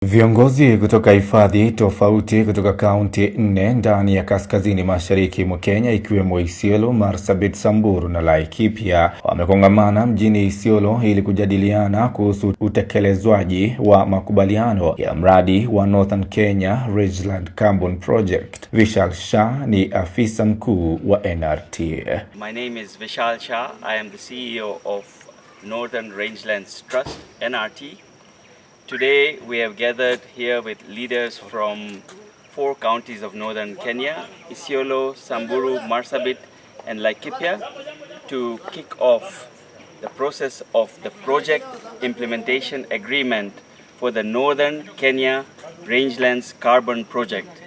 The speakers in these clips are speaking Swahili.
Viongozi kutoka hifadhi tofauti kutoka kaunti 4 ndani ya kaskazini mashariki mwa Kenya ikiwemo Isiolo, Marsabit, Samburu na Laikipia wamekongamana mjini Isiolo ili kujadiliana kuhusu utekelezwaji wa makubaliano ya mradi wa Northern Kenya Rangeland Carbon Project. Vishal Shah ni afisa mkuu wa NRT. My name is Vishal Shah. I am the CEO of Northern Rangelands Trust, NRT. Today we have gathered here with leaders from 4 counties of northern Kenya, Isiolo, Samburu, Marsabit and Laikipia, to kick off the process of the project implementation agreement for the Northern Kenya Rangelands Carbon Project.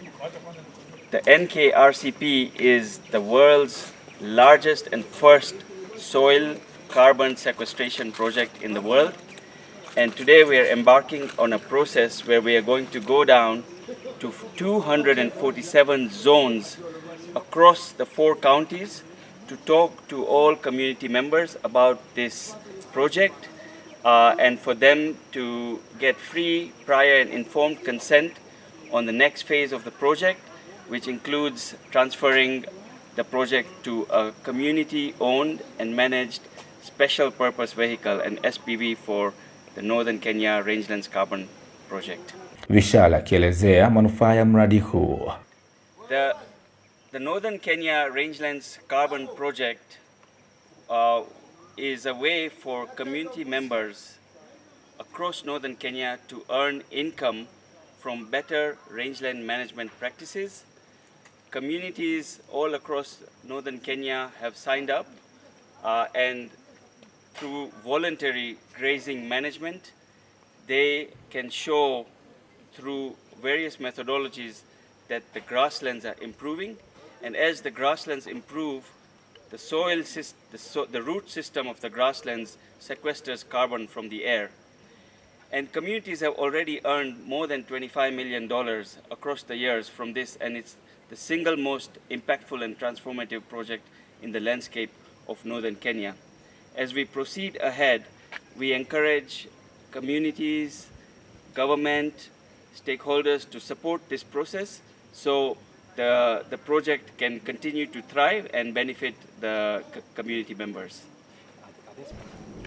The NKRCP is the world's largest and first soil carbon sequestration project in the world. And today we are embarking on a process where we are going to go down to 247 zones across the 4 counties to talk to all community members about this project and for them to get free, prior and informed consent on the next phase of the project, which includes transferring the project to a community-owned and managed special purpose vehicle, an SPV, for the Northern Kenya Rangelands Carbon Project. Vishal akielezea manufaa ya mradi huu. The Northern Kenya Rangelands Carbon Project is a way for community members across Northern Kenya to earn income from better rangeland management practices. Communities all across Northern Kenya have signed up and through voluntary grazing management, they can show through various methodologies that the grasslands are improving, and as the grasslands improve, the root system of the grasslands sequesters carbon from the air. And communities have already earned more than $25 million across the years from this, and it's the single most impactful and transformative project in the landscape of Northern Kenya. As we proceed ahead, we encourage communities, government, stakeholders to support this process so the project can continue to thrive and benefit the community members.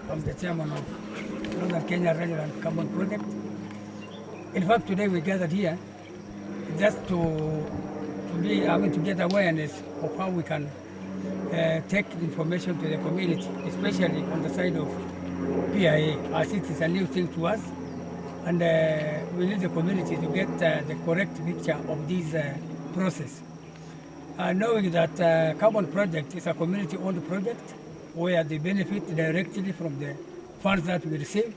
I'm the chairman of Northern Kenya Rangeland Carbon Project. In fact, today we gathered here just to get awareness of how we can take information to the community, especially on the side of PIA, as it is a new thing to us, and we need the community to get the correct picture of this process. Knowing that Carbon Project is a community-owned project where they benefit directly from the funds that we receive.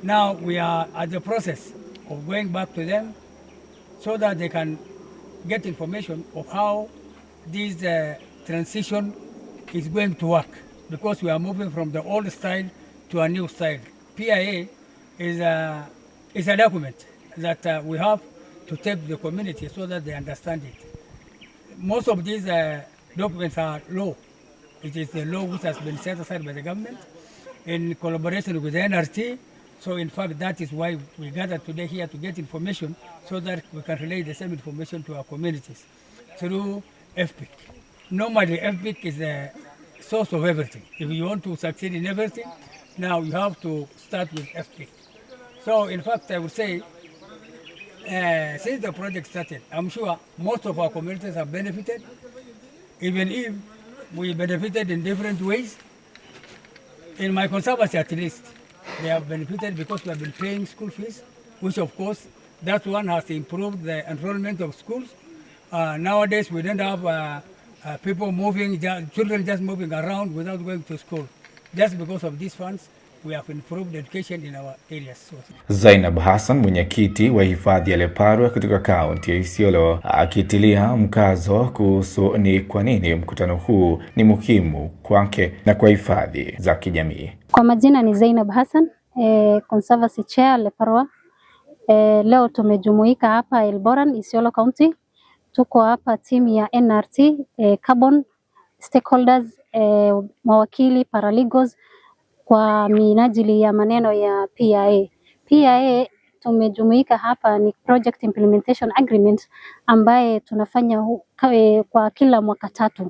Now we are at the process of going back to them so that they can get information of how this transition is going to work, because we are moving from the old style to a new style. PIA is a document that we have to take the community so that they understand it. Most of these documents are law. It is the law which has been set aside by the government in collaboration with the NRT. So in fact, that is why we gathered today here to get information so that we can relay the same information to our communities through FPIC. Normally, FPIC is the source of everything. If you want to succeed in everything, now you have to start with FPIC. So, in fact, I would say, since the project started, I'm sure most of our communities have benefited, even if we benefited in different ways. In my conservancy, at least, they have benefited because we have been paying school fees, which, of course, that one has improved the enrollment of schools. Nowadays, we don't have people moving, children just moving around without going to school. Just because of these funds, we have improved education in our areas. Zainab Hassan, mwenyekiti wa hifadhi ya Leparwa kutoka kaunti ya Isiolo, akitilia mkazo kuhusu ni kwa nini mkutano huu ni muhimu kwake na kwa hifadhi za kijamii. Kwa majina ni Zainab Hassan, Conservancy Chair Leparwa. Leo tumejumuika hapa Elboran, Isiolo County. Tuko hapa timu ya NRT, carbon stakeholders, mawakili, paralegals kwa minajili ya maneno ya PIA. PIA tumejumuika hapa ni Project Implementation Agreement ambaye tunafanya kwa kila mwaka 3.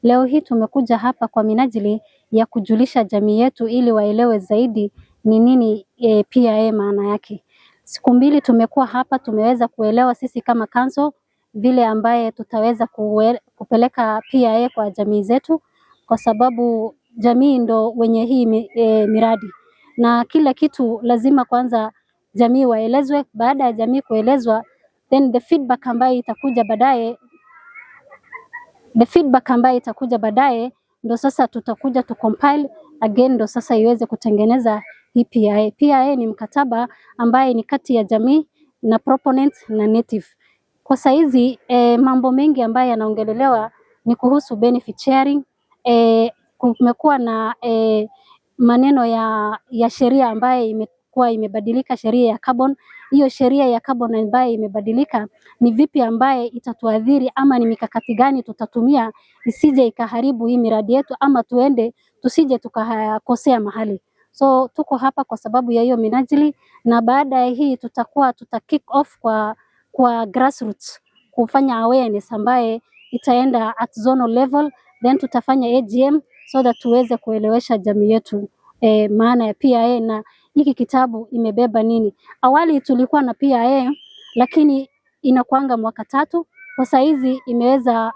Leo hii tumekuja hapa kwa minajili ya kujulisha jamii yetu ili waelewe zaidi ni nini PIA maana yake. Siku 2 tumekuwa hapa, tumeweza kuelewa sisi kama council vile ambaye tutaweza kupeleka PIA kwa jamii zetu, kwa sababu jamii ndo wenye hii miradi, na kila kitu lazima kwanza jamii waelezwe. Baada ya jamii kuelezwa, then the feedback ambayo itakuja baadaye ndo sasa tutakuja to compile again, ndo sasa iweze kutengeneza hii PIA. PIA ni mkataba ambaye ni kati ya jamii na proponent na native. Kwa saizi mambo mengi ambayo yanaongelelewa ni kuhusu benefit sharing. Kumekuwa na maneno ya sheria ambaye imebadilika, sheria ya carbon. Hiyo sheria ya carbon ambaye imebadilika, ni vipi ambaye itatuadhiri ama ni mikakati gani tutatumia isije ikaharibu hii miradi yetu, ama tusije tukakosea mahali. So tuko hapa kwa sababu ya hiyo minajili, na baada ya hii tuta kick off kwa grassroots kufanya awareness ambaye itaenda at zonal level, then tutafanya AGM so that tuweze kuelewesha jamii yetu maana ya PIA na hiki kitabu imebeba nini. Awali tulikuwa na PIA lakini inakuanga mwaka 3. Kwa saizi imeweza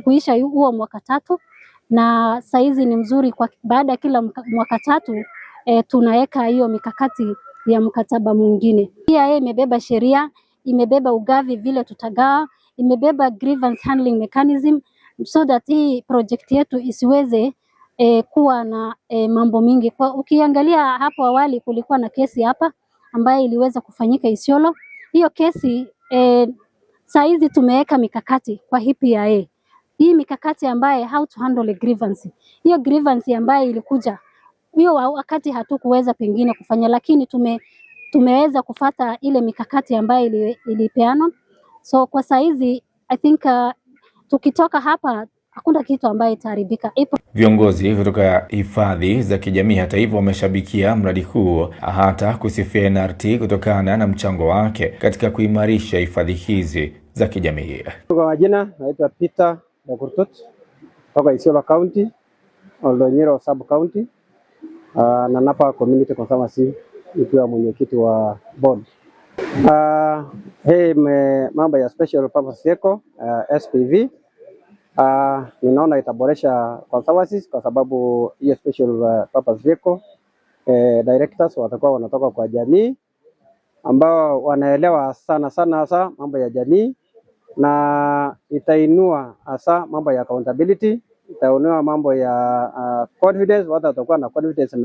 kuisha huo mwaka 3, na saizi ni mzuri kwa baada ya kila mwaka 3 tunaweka hiyo mikakati ya mkataba mwingine. PIA imebeba sheria, imebeba ugavi vile tutagawa, imebeba grievance handling mechanism so that hii project yetu isiweze kuwa na mambo mingi. Ukiangalia hapo awali kulikuwa na kesi hapa ambayo iliweza kufanyika Isiolo. Hiyo kesi saa hizi tumeweka mikakati kwa hii PIA. Hii mikakati ambaye how to handle a grievance. Hiyo grievance ambaye ilikuja hiyo wakati hatukuweza pengine kufanya, lakini tumeweza kufata ile mikakati ambayo ilipeanwa. So kwa saizi I think tukitoka hapa hakuna kitu ambayo itaharibika. Viongozi kutoka hifadhi za kijamii hata hivyo wameshabikia mradi huu, hata kusifia NRT kutokana na mchango wake katika kuimarisha hifadhi hizi za kijamii. Kwa majina naitwa Peter Dakurtot kutoka Isiolo County, Oldonyero Sub County, na Napa Community Conservancy ikiwa mwenyekiti wa board. Mambo ya special purpose vehicle SPV ninaona itaboresha conservancies kwa sababu hiyo special purpose vehicle directors watakuwa wanatoka kwa jamii ambao wanaelewa sana hasa mambo ya jamii, na itainua hasa mambo ya accountability, itainua mambo ya confidence. Watu watakuwa na confidence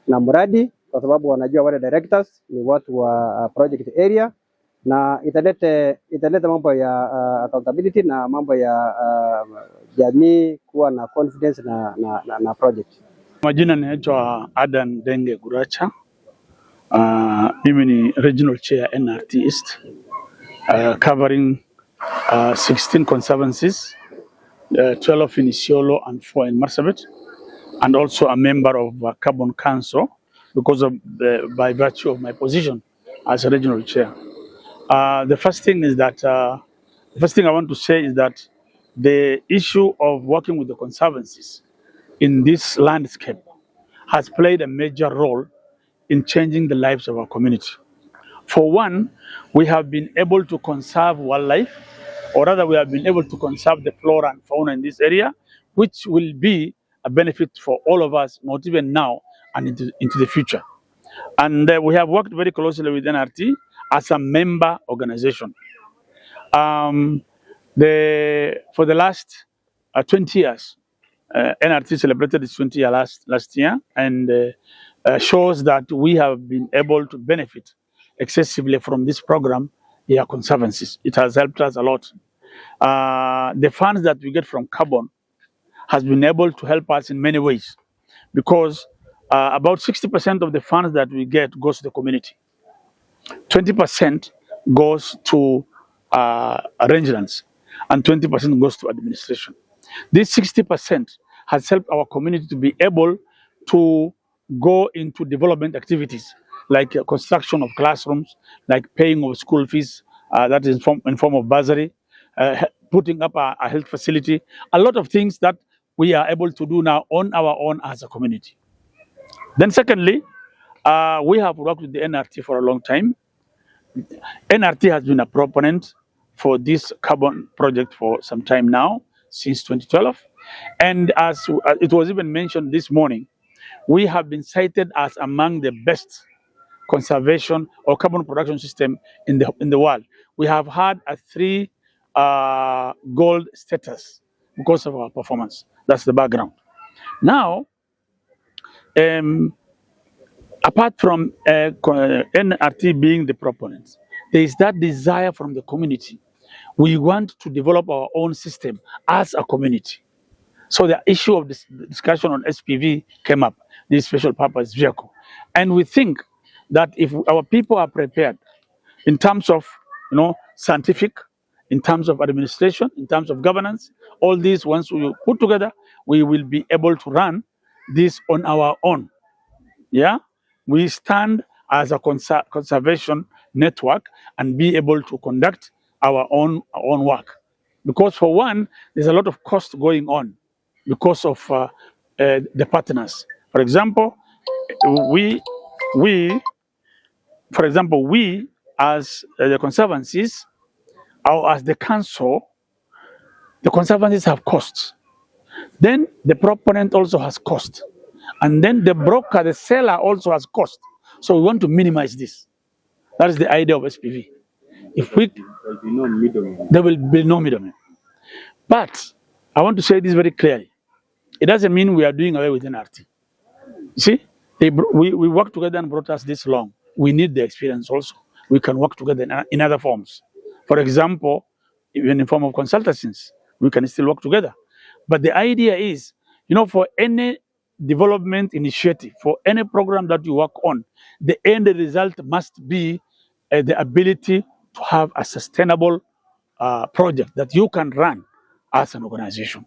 na mradi kwa sababu wanajua wale directors ni watu wa project area, na italeta mambo ya accountability na mambo ya jamii kuwa na confidence na project. Majina naitwa Adan Denge Guracha. Mimi ni regional chair NRT East, covering 16 conservancies, 12 in Isiolo and 4 in Marsabit, and also a member of Carbon Council because of by virtue of my position as a regional chair. The first thing I want to say is that the issue of working with the conservancies in this landscape has played a major role in changing the lives of our community. For one, we have been able to conserve wildlife, or rather we have been able to conserve the flora and fauna in this area, which will be a benefit for all of us, not even now and into the future. And we have worked very closely with NRT as a member organization. For the last 20 years, NRT celebrated its 20 year last year, and shows that we have been able to benefit excessively from this program here, conservancies. It has helped us a lot. The funds that we get from carbon has been able to help us in many ways, because about 60% of the funds that we get goes to the community. 20% goes to Rangelands, and 20% goes to administration. This 60% has helped our community to be able to go into development activities like construction of classrooms, like paying of school fees, that is in form of bursary, putting up a health facility, a lot of things that we are able to do now on our own as a community. Then secondly, we have worked with the NRT for a long time. NRT has been a proponent for this carbon project for some time now, since 2012. And as it was even mentioned this morning, we have been cited as among the best conservation or carbon production system in the world. We have had a 3 gold status because of our performance. That's the background. Now, apart from NRT being the proponents, there is that desire from the community. We want to develop our own system as a community. So the issue of this discussion on SPV came up, this special purpose vehicle. And we think that if our people are prepared in terms of scientific, in terms of administration, in terms of governance, all these once we put together, we will be able to run this on our own. Yeah, we stand as a conservation network and be able to conduct our own work. Because for one, there's a lot of cost going on because of the partners. For example, we as the conservancies, or as the council, the conservancies have costs. Then the proponent also has cost. And then the broker, the seller also has cost. So we want to minimize this. That is the idea of SPV. If we, there will be no middleman. But I want to say this very clearly. It doesn't mean we are doing away with NRT. You see, we worked together and brought us this long. We need the experience also. We can work together in other forms. For example, even in form of consultancies, we can still work together. But the idea is, for any development initiative, for any program that you work on, the end result must be the ability to have a sustainable project that you can run as an organization.